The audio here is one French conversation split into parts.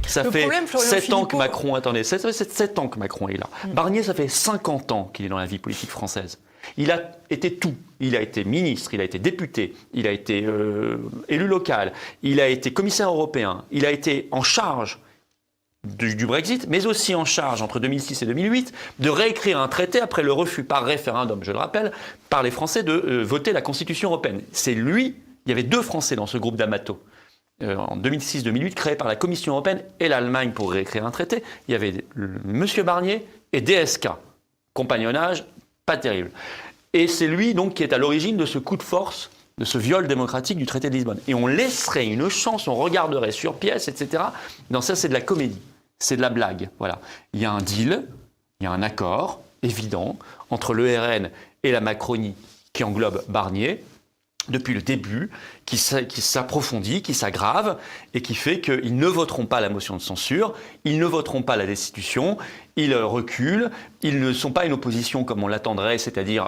Ça fait 7 ans que Macron... Attendez, ça fait 7 ans que Macron est là. Barnier, ça fait 50 ans qu'il est dans la vie politique française. Il a été tout. Il a été ministre, il a été député, il a été élu local, il a été commissaire européen, il a été en charge du Brexit, mais aussi en charge, entre 2006 et 2008, de réécrire un traité après le refus par référendum, je le rappelle, par les Français de voter la Constitution européenne. C'est lui, il y avait 2 Français dans ce groupe d'Amato, en 2006-2008, créé par la Commission européenne et l'Allemagne pour réécrire un traité. Il y avait M. Barnier et DSK. Compagnonnage, pas terrible. Et c'est lui donc qui est à l'origine de ce coup de force, de ce viol démocratique du traité de Lisbonne. Et on laisserait une chance, on regarderait sur pièce, etc. Non, ça c'est de la comédie. C'est de la blague, voilà. Il y a un deal, il y a un accord évident entre le RN et la Macronie qui englobe Barnier depuis le début, qui s'approfondit, qui s'aggrave et qui fait qu'ils ne voteront pas la motion de censure, ils ne voteront pas la destitution, ils reculent, ils ne sont pas une opposition comme on l'attendrait, c'est-à-dire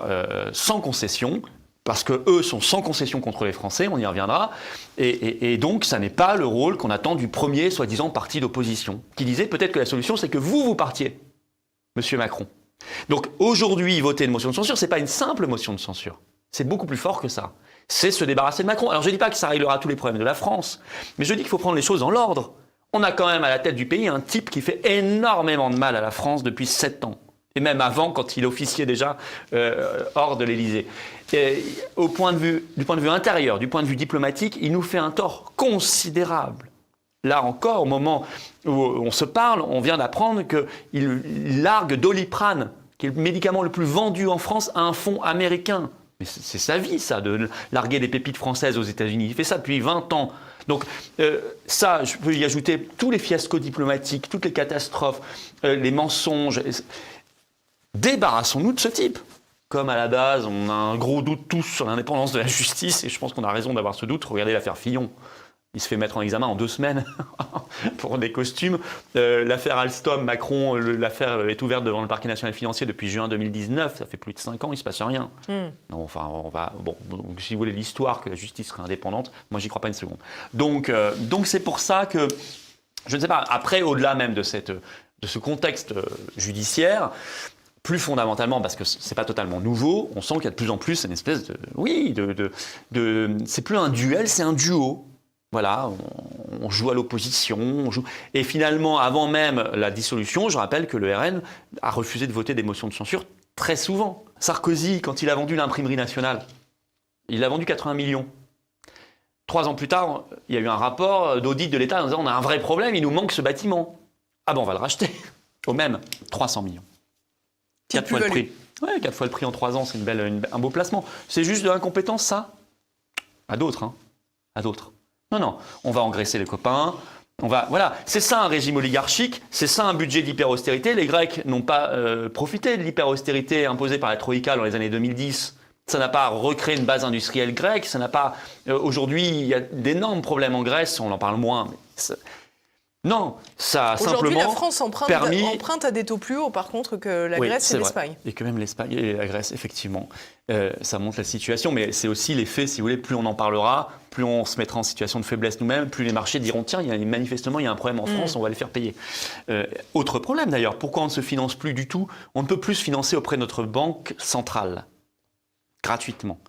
sans concession, parce qu'eux sont sans concession contre les Français, on y reviendra, et donc ça n'est pas le rôle qu'on attend du premier soi-disant parti d'opposition, qui disait peut-être que la solution c'est que vous partiez, Monsieur Macron. Donc aujourd'hui, voter une motion de censure, c'est pas une simple motion de censure, c'est beaucoup plus fort que ça. C'est se débarrasser de Macron. Alors je ne dis pas que ça réglera tous les problèmes de la France, mais je dis qu'il faut prendre les choses dans l'ordre. On a quand même à la tête du pays un type qui fait énormément de mal à la France depuis 7 ans. Et même avant, quand il officiait déjà hors de l'Élysée. Du point de vue intérieur, du point de vue diplomatique, il nous fait un tort considérable. Là encore, au moment où on se parle, on vient d'apprendre qu'il largue Doliprane, qui est le médicament le plus vendu en France, à un fonds américain. Mais c'est sa vie, ça, de larguer des pépites françaises aux États-Unis. Il fait ça depuis 20 ans. Donc ça, je peux y ajouter tous les fiascos diplomatiques, toutes les catastrophes, les mensonges. Débarrassons-nous de ce type. Comme à la base, on a un gros doute tous sur l'indépendance de la justice, et je pense qu'on a raison d'avoir ce doute. Regardez l'affaire Fillon. Il se fait mettre en examen en 2 semaines pour des costumes. L'affaire Alstom, Macron, l'affaire est ouverte devant le parquet national financier depuis juin 2019. Ça fait plus de 5 ans, il ne se passe rien. Non, enfin, donc, si vous voulez l'histoire que la justice serait indépendante, moi, j'y crois pas une seconde. Donc c'est pour ça que, je ne sais pas, après, au-delà même de ce contexte judiciaire, plus fondamentalement, parce que c'est pas totalement nouveau, on sent qu'il y a de plus en plus une espèce c'est plus un duel, c'est un duo. Voilà, on joue à l'opposition, et finalement, avant même la dissolution, je rappelle que le RN a refusé de voter des motions de censure très souvent. Sarkozy, quand il a vendu l'imprimerie nationale, il a vendu 80 millions. 3 ans plus tard, il y a eu un rapport d'audit de l'État en disant on a un vrai problème, il nous manque ce bâtiment. Ah ben on va le racheter. Au même 300 millions. 4 fois le prix. Ouais, 4 fois le prix en 3 ans, c'est un beau placement. C'est juste de l'incompétence, ça? À d'autres, hein. À d'autres. Non, on va engraisser les copains. Voilà, c'est ça un régime oligarchique, c'est ça un budget d'hyper-austérité. Les Grecs n'ont pas profité de l'hyper-austérité imposée par la Troïka dans les années 2010. Ça n'a pas recréé une base industrielle grecque, ça n'a pas... Aujourd'hui, il y a d'énormes problèmes en Grèce, on en parle moins. Mais non, ça a Aujourd'hui, simplement la France emprunte à des taux plus hauts, par contre, que la Grèce et l'Espagne. Et que même l'Espagne et la Grèce, effectivement. Ça montre la situation, mais c'est aussi l'effet, si vous voulez, plus on en parlera, plus on se mettra en situation de faiblesse nous-mêmes, plus les marchés diront, tiens, manifestement, il y a un problème en France, on va les faire payer. Autre problème d'ailleurs, pourquoi on ne se finance plus du tout? On ne peut plus se financer auprès de notre banque centrale, gratuitement.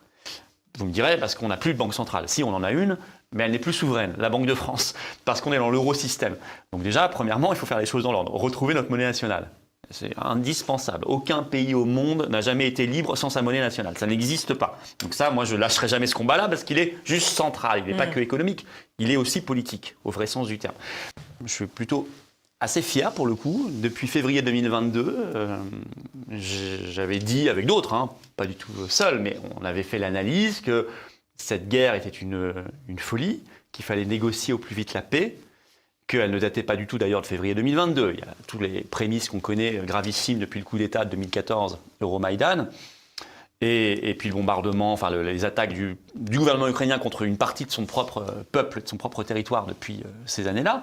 Vous me direz, parce qu'on n'a plus de banque centrale. Si, on en a une, mais elle n'est plus souveraine, la Banque de France, parce qu'on est dans l'eurosystème. Donc déjà, premièrement, il faut faire les choses dans l'ordre, retrouver notre monnaie nationale. C'est indispensable. Aucun pays au monde n'a jamais été libre sans sa monnaie nationale. Ça n'existe pas. Donc ça, moi, je ne lâcherai jamais ce combat-là parce qu'il est juste central. Il n'est pas que économique, il est aussi politique, au vrai sens du terme. Je suis plutôt assez fier, pour le coup. Depuis février 2022, j'avais dit avec d'autres, hein, pas du tout seul, mais on avait fait l'analyse que cette guerre était une folie, qu'il fallait négocier au plus vite la paix, qu'elle ne datait pas du tout d'ailleurs de février 2022. Il y a tous les prémices qu'on connaît gravissimes depuis le coup d'État de 2014, Euromaïdan, et puis le bombardement, enfin les attaques du gouvernement ukrainien contre une partie de son propre peuple, de son propre territoire depuis ces années-là,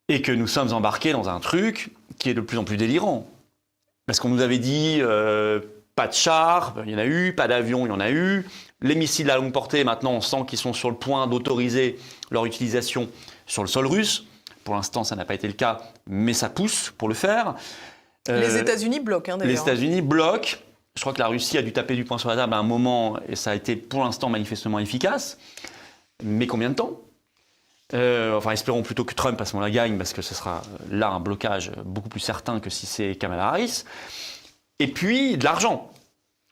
et que nous sommes embarqués dans un truc qui est de plus en plus délirant. Parce qu'on nous avait dit pas de chars, il y en a eu, pas d'avions, il y en a eu. Les missiles à longue portée, maintenant, on sent qu'ils sont sur le point d'autoriser leur utilisation sur le sol russe. Pour l'instant, ça n'a pas été le cas, mais ça pousse pour le faire. Les États-Unis bloquent, d'ailleurs. Les États-Unis bloquent. Je crois que la Russie a dû taper du poing sur la table à un moment, et ça a été pour l'instant manifestement efficace. Mais combien de temps ? Espérons plutôt que Trump à ce moment-là gagne, parce que ce sera là un blocage beaucoup plus certain que si c'est Kamala Harris. Et puis, de l'argent.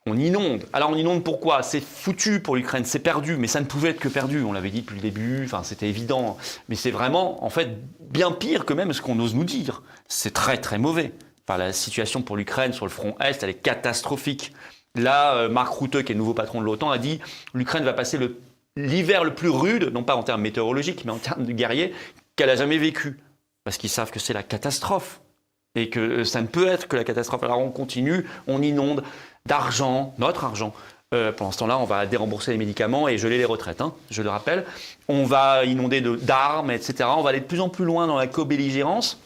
On inonde. Alors on inonde pourquoi ? C'est foutu pour l'Ukraine, c'est perdu, mais ça ne pouvait être que perdu. On l'avait dit depuis le début, c'était évident. Mais c'est vraiment, en fait, bien pire que même ce qu'on ose nous dire. C'est très très mauvais. La situation pour l'Ukraine sur le front Est, elle est catastrophique. Là, Mark Rutte, qui est le nouveau patron de l'OTAN, a dit que l'Ukraine va passer l'hiver le plus rude, non pas en termes météorologiques, mais en termes de guerriers, qu'elle a jamais vécu. Parce qu'ils savent que c'est la catastrophe. Et que ça ne peut être que la catastrophe. Alors on continue, on inonde d'argent, notre argent. Pendant ce temps-là, on va dérembourser les médicaments et geler les retraites, je le rappelle. On va inonder d'armes, etc. On va aller de plus en plus loin dans la co-belligérance.